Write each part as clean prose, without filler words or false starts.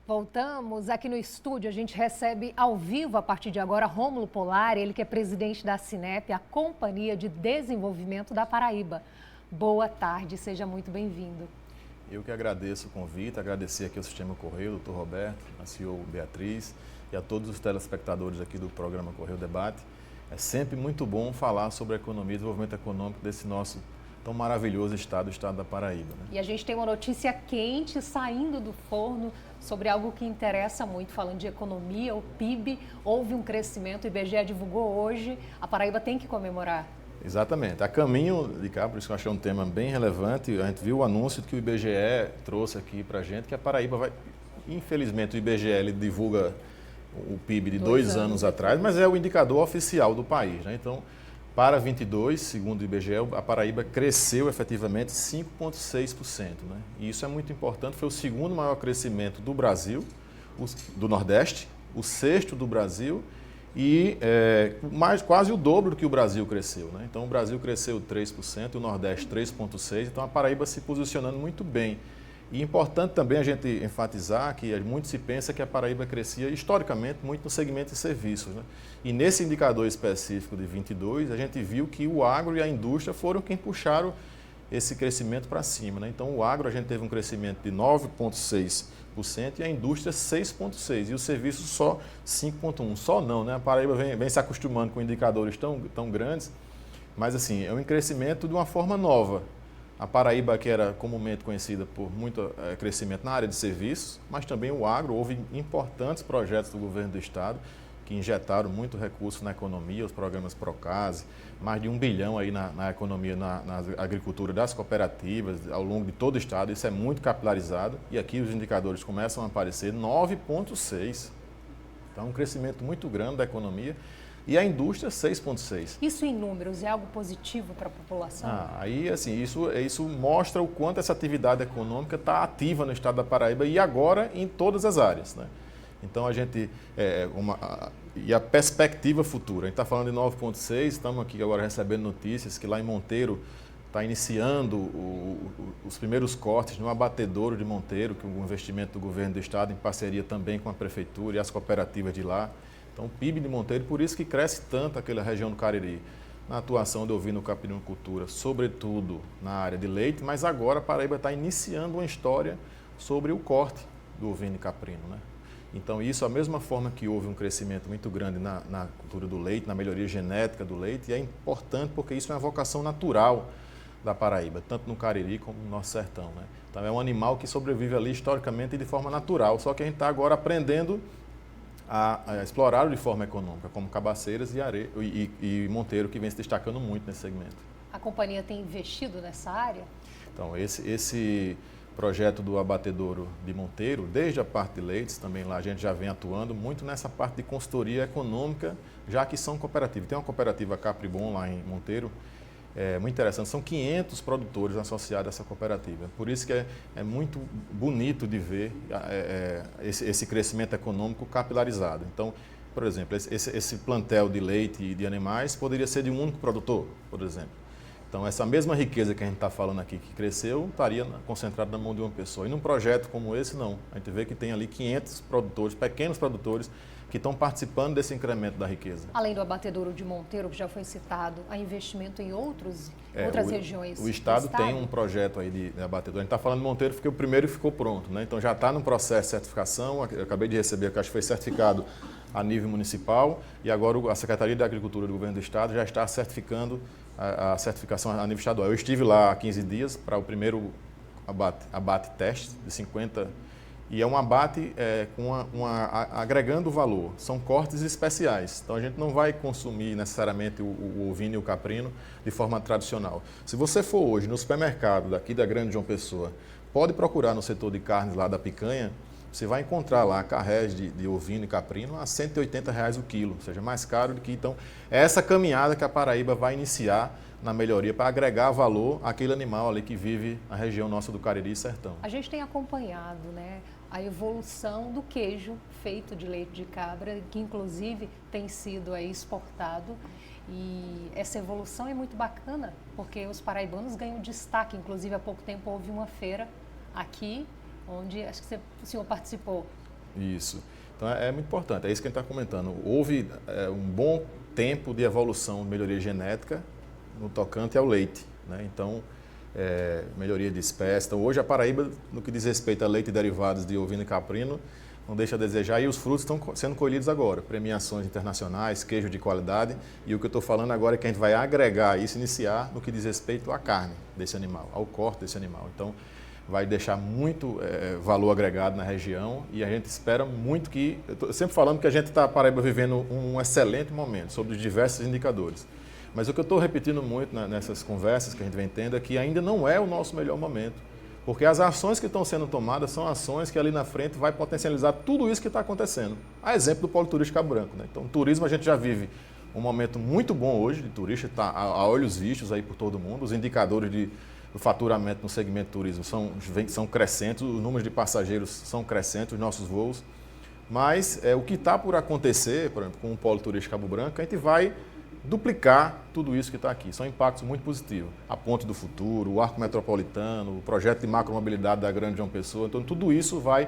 Voltamos aqui no estúdio, a gente recebe ao vivo a partir de agora Rômulo Polari, ele que é presidente da Sinep, a Companhia de Desenvolvimento da Paraíba. Boa tarde, seja muito bem-vindo. Eu que agradeço o convite, agradecer aqui ao Sistema Correio, doutor Roberto, a CEO Beatriz e a todos os telespectadores aqui do programa Correio Debate. É sempre muito bom falar sobre a economia e desenvolvimento econômico desse nosso tão maravilhoso estado, o estado da Paraíba. Né? E a gente tem uma notícia quente saindo do forno sobre algo que interessa muito, falando de economia, o PIB, houve um crescimento, o IBGE divulgou hoje, a Paraíba tem que comemorar. Exatamente. A caminho de cá, por isso que eu achei um tema bem relevante, a gente viu o anúncio que o IBGE trouxe aqui para a gente, que a Paraíba vai, infelizmente o IBGE ele divulga o PIB de 2 anos atrás, mas é o indicador oficial do país, né? Então, para 22, segundo o IBGE, a Paraíba cresceu efetivamente 5,6%. Né? E isso é muito importante, foi o segundo maior crescimento do Brasil, do Nordeste, o sexto do Brasil e quase o dobro do que o Brasil cresceu. Né? Então o Brasil cresceu 3%, o Nordeste 3,6%, então a Paraíba se posicionando muito bem. E importante também a gente enfatizar que muito se pensa que a Paraíba crescia historicamente muito no segmento de serviços. Né? E nesse indicador específico de 22, a gente viu que o agro e a indústria foram quem puxaram esse crescimento para cima. Né? Então o agro a gente teve um crescimento de 9,6% e a indústria 6,6%. E os serviços só 5,1%. Só não, né? A Paraíba vem se acostumando com indicadores tão grandes, mas assim, é um crescimento de uma forma nova. A Paraíba, que era comumente conhecida por muito crescimento na área de serviços, mas também o agro, houve importantes projetos do governo do estado que injetaram muito recurso na economia, os programas Procase, mais de 1 bilhão aí na economia, na agricultura das cooperativas, ao longo de todo o estado, isso é muito capilarizado e aqui os indicadores começam a aparecer 9,6%. Então, um crescimento muito grande da economia. E a indústria, 6,6%. Isso em números é algo positivo para a população? Aí, assim, isso mostra o quanto essa atividade econômica está ativa no estado da Paraíba e agora em todas as áreas. Né? Então, a gente... e a perspectiva futura. A gente está falando de 9,6%, estamos aqui agora recebendo notícias que lá em Monteiro está iniciando os primeiros cortes no abatedouro de Monteiro, que é um investimento do governo do estado em parceria também com a prefeitura e as cooperativas de lá. Então, o PIB de Monteiro, por isso que cresce tanto aquela região do Cariri, na atuação de ovino-caprinocultura, sobretudo na área de leite, mas agora a Paraíba está iniciando uma história sobre o corte do ovino e caprino. Né? Então, isso, a mesma forma que houve um crescimento muito grande na cultura do leite, na melhoria genética do leite, e é importante porque isso é uma vocação natural da Paraíba, tanto no Cariri como no nosso sertão. Né? Então, é um animal que sobrevive ali historicamente e de forma natural, só que a gente está agora aprendendo a explorar de forma econômica, como Cabaceiras e Monteiro, que vem se destacando muito nesse segmento. A companhia tem investido nessa área? Então, esse projeto do abatedouro de Monteiro, desde a parte de leites, também lá a gente já vem atuando muito nessa parte de consultoria econômica, já que são cooperativas. Tem uma cooperativa Capribon lá em Monteiro, muito interessante, são 500 produtores associados a essa cooperativa. Por isso que é muito bonito de ver esse crescimento econômico capilarizado. Então, por exemplo, esse plantel de leite e de animais poderia ser de um único produtor, por exemplo. Então, essa mesma riqueza que a gente está falando aqui, que cresceu, estaria concentrada na mão de uma pessoa. E num projeto como esse, não. A gente vê que tem ali 500 produtores, pequenos produtores, que estão participando desse incremento da riqueza. Além do abatedouro de Monteiro, que já foi citado, há investimento em outras regiões? O Estado tem um projeto aí de abatedouro. A gente está falando de Monteiro porque o primeiro ficou pronto, né? Então já está no processo de certificação. Eu acabei de receber, que acho que foi certificado a nível municipal e agora a Secretaria de Agricultura do Governo do Estado já está certificando a certificação a nível estadual. Eu estive lá há 15 dias para o primeiro abate teste de 50. E é um abate agregando valor, são cortes especiais. Então a gente não vai consumir necessariamente o ovino e o caprino de forma tradicional. Se você for hoje no supermercado daqui da Grande João Pessoa, pode procurar no setor de carnes lá da picanha, você vai encontrar lá carrés de ovino e caprino a R$ 180 o quilo, ou seja, mais caro do que... Então, é essa caminhada que a Paraíba vai iniciar na melhoria para agregar valor àquele animal ali que vive na região nossa do Cariri e Sertão. A gente tem acompanhado, né, a evolução do queijo feito de leite de cabra, que inclusive tem sido aí exportado. E essa evolução é muito bacana, porque os paraibanos ganham destaque. Inclusive, há pouco tempo houve uma feira aqui, onde acho que o senhor participou. Isso. Então é muito importante, é isso que a gente está comentando. Houve um bom tempo de evolução, melhoria genética no tocante ao leite, né? Então, melhoria de espécie. Então, hoje a Paraíba, no que diz respeito a leite e derivados de ovino e caprino, não deixa a desejar, e os frutos estão sendo colhidos agora. Premiações internacionais, queijo de qualidade, e o que eu estou falando agora é que a gente vai agregar isso, iniciar no que diz respeito à carne desse animal, ao corte desse animal. Então, vai deixar muito valor agregado na região, e a gente espera muito que... Eu estou sempre falando que a gente está, a Paraíba, vivendo um excelente momento, sobre os diversos indicadores. Mas o que eu estou repetindo muito nessas conversas que a gente vem tendo é que ainda não é o nosso melhor momento. Porque as ações que estão sendo tomadas são ações que ali na frente vai potencializar tudo isso que está acontecendo. A exemplo do Polo Turístico Cabo Branco, né? Então, o turismo a gente já vive um momento muito bom hoje de turista, está a olhos vistos aí por todo mundo. Os indicadores do faturamento no segmento turismo são crescentes, os números de passageiros são crescentes, os nossos voos. Mas o que está por acontecer, por exemplo, com o Polo Turístico Cabo Branco, a gente vai duplicar tudo isso que está aqui. São impactos muito positivos. A Ponte do Futuro, o Arco Metropolitano, o projeto de macromobilidade da Grande João Pessoa. Então, tudo isso vai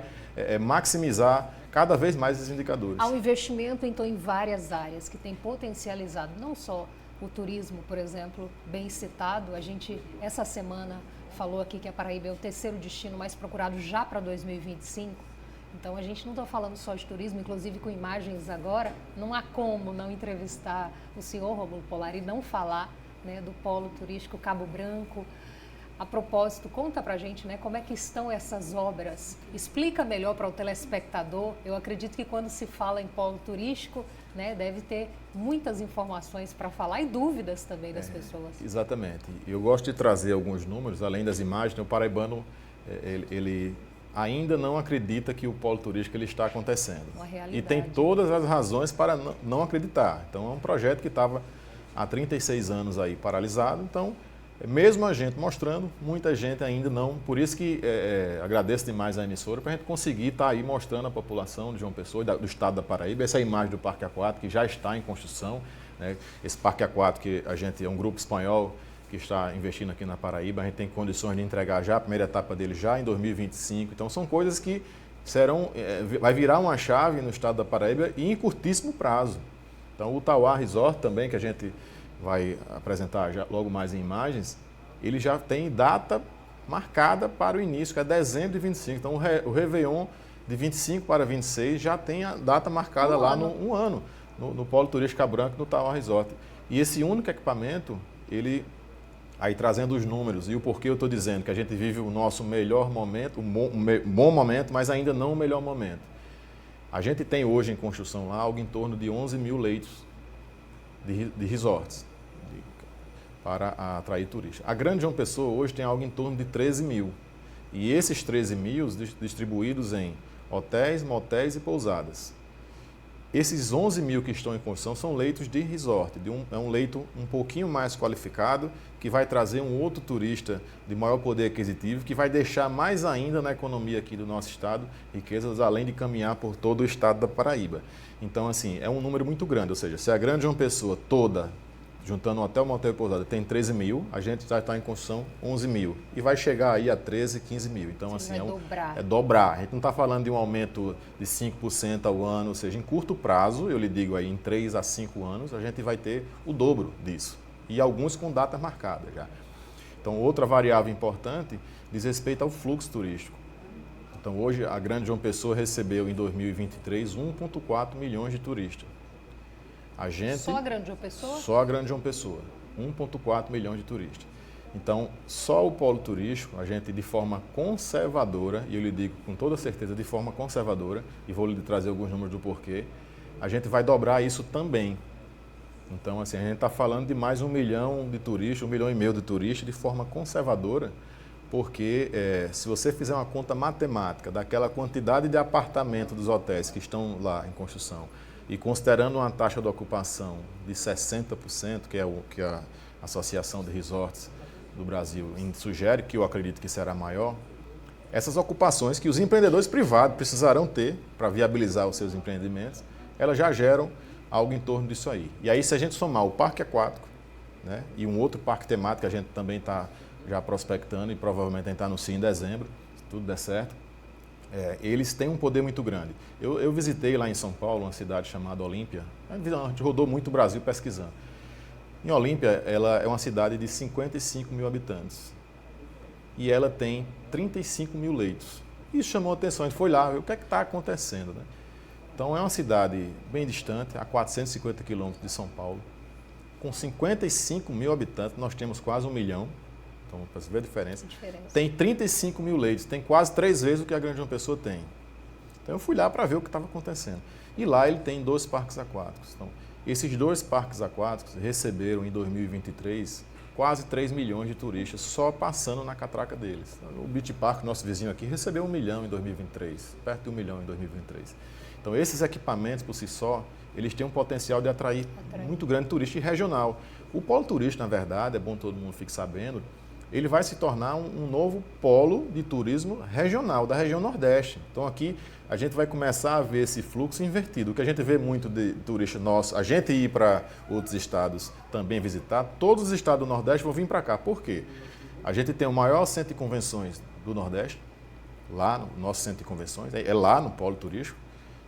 maximizar cada vez mais esses indicadores. Há um investimento, então, em várias áreas que tem potencializado não só o turismo, por exemplo, bem citado. A gente, essa semana, falou aqui que a Paraíba é o terceiro destino mais procurado já para 2025. Então, a gente não está falando só de turismo, inclusive com imagens agora. Não há como não entrevistar o senhor Rômulo Polari e não falar, né, do Polo Turístico Cabo Branco. A propósito, conta para a gente, né, como é que estão essas obras. Explica melhor para o telespectador. Eu acredito que quando se fala em polo turístico, né, deve ter muitas informações para falar e dúvidas também das pessoas. Exatamente. Eu gosto de trazer alguns números, além das imagens. O paraibano, ele ainda não acredita que o polo turístico ele está acontecendo. Uma realidade. E tem todas as razões para não acreditar. Então, é um projeto que estava há 36 anos aí paralisado. Então, mesmo a gente mostrando, muita gente ainda não. Por isso que agradeço demais a emissora para a gente conseguir estar aí mostrando à população de João Pessoa e do estado da Paraíba essa imagem do Parque Aquático que já está em construção, né? Esse Parque Aquático que a gente é um grupo espanhol que está investindo aqui na Paraíba, a gente tem condições de entregar já a primeira etapa dele já em 2025. Então, são coisas que vai virar uma chave no estado da Paraíba e em curtíssimo prazo. Então, o Tauá Resort também, que a gente vai apresentar já logo mais em imagens, ele já tem data marcada para o início, que é dezembro de 25. Então, o Réveillon de 25 para 26 já tem a data marcada lá no ano, no Polo Turístico Cabo Branco, no Tauá Resort. E esse único equipamento, ele... Aí trazendo os números e o porquê eu estou dizendo que a gente vive o nosso melhor momento, bom momento, mas ainda não o melhor momento. A gente tem hoje em construção lá algo em torno de 11 mil leitos de resorts para atrair turistas. A Grande João Pessoa hoje tem algo em torno de 13 mil. E esses 13 mil distribuídos em hotéis, motéis e pousadas. Esses 11 mil que estão em construção são leitos de resort, é um leito um pouquinho mais qualificado, que vai trazer um outro turista de maior poder aquisitivo, que vai deixar mais ainda na economia aqui do nosso estado riquezas, além de caminhar por todo o estado da Paraíba. Então, assim, é um número muito grande, ou seja, se a Grande João Pessoa toda, juntando hotel, motel e pousada, tem 13 mil, a gente já está em construção 11 mil. E vai chegar aí a 13, 15 mil. Então, assim, é dobrar. A gente não está falando de um aumento de 5% ao ano, ou seja, em curto prazo, eu lhe digo aí, em 3 a 5 anos, a gente vai ter o dobro disso. E alguns com data marcada já. Então, outra variável importante diz respeito ao fluxo turístico. Então, hoje, a Grande João Pessoa recebeu, em 2023, 1,4 milhões de turistas. Só a Grande João Pessoa? Só a Grande João Pessoa, 1,4 milhões de turistas. Então, só o polo turístico, a gente de forma conservadora, e eu lhe digo com toda certeza de forma conservadora, e vou lhe trazer alguns números do porquê, a gente vai dobrar isso também. Então, assim, a gente está falando de mais 1 milhão de turistas, 1,5 milhão de turistas de forma conservadora, porque se você fizer uma conta matemática daquela quantidade de apartamentos dos hotéis que estão lá em construção, e considerando uma taxa de ocupação de 60%, que é o que a Associação de Resorts do Brasil sugere, que eu acredito que será maior, essas ocupações que os empreendedores privados precisarão ter para viabilizar os seus empreendimentos, elas já geram algo em torno disso aí. E aí, se a gente somar o parque aquático, né, e um outro parque temático que a gente também está já prospectando e provavelmente a gente está no CIE em dezembro, se tudo der certo, eles têm um poder muito grande. Eu visitei lá em São Paulo, uma cidade chamada Olímpia. A gente rodou muito o Brasil pesquisando. Em Olímpia, ela é uma cidade de 55 mil habitantes. E ela tem 35 mil leitos. Isso chamou a atenção. A gente foi lá ver o que é que está acontecendo, né? Então, é uma cidade bem distante, a 450 quilômetros de São Paulo. Com 55 mil habitantes, nós temos quase 1 milhão. Então, para você ver a diferença. Tem 35 mil leitos, tem quase 3 vezes o que a Grande João Pessoa tem. Então, eu fui lá para ver o que estava acontecendo. E lá ele tem 2 parques aquáticos. Então, esses 2 parques aquáticos receberam em 2023 quase 3 milhões de turistas só passando na catraca deles. O Beach Park, nosso vizinho aqui, recebeu 1 milhão em 2023, perto de 1 milhão em 2023. Então, esses equipamentos por si só, eles têm um potencial de atrair muito grande turista e regional. O polo turístico, na verdade, é bom todo mundo fique sabendo, ele vai se tornar um novo polo de turismo regional, da região Nordeste. Então, aqui a gente vai começar a ver esse fluxo invertido. O que a gente vê muito de turista nosso, a gente ir para outros estados também visitar, todos os estados do Nordeste vão vir para cá. Por quê? A gente tem o maior centro de convenções do Nordeste, lá no nosso centro de convenções, é lá no polo turístico.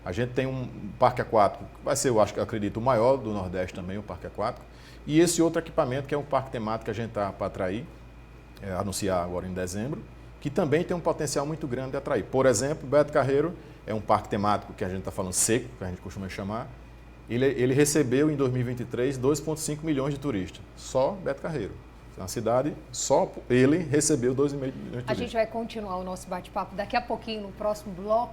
A gente tem um parque aquático, que vai ser, eu acredito, o maior do Nordeste também, o parque aquático. E esse outro equipamento, que é um parque temático que a gente está para atrair, anunciar agora em dezembro, que também tem um potencial muito grande de atrair. Por exemplo, Beto Carreiro é um parque temático que a gente está falando seco, que a gente costuma chamar. Ele recebeu em 2023 2,5 milhões de turistas, só Beto Carreiro. Na cidade, só ele recebeu 2,5 milhões de turistas. A gente vai continuar o nosso bate-papo daqui a pouquinho no próximo bloco.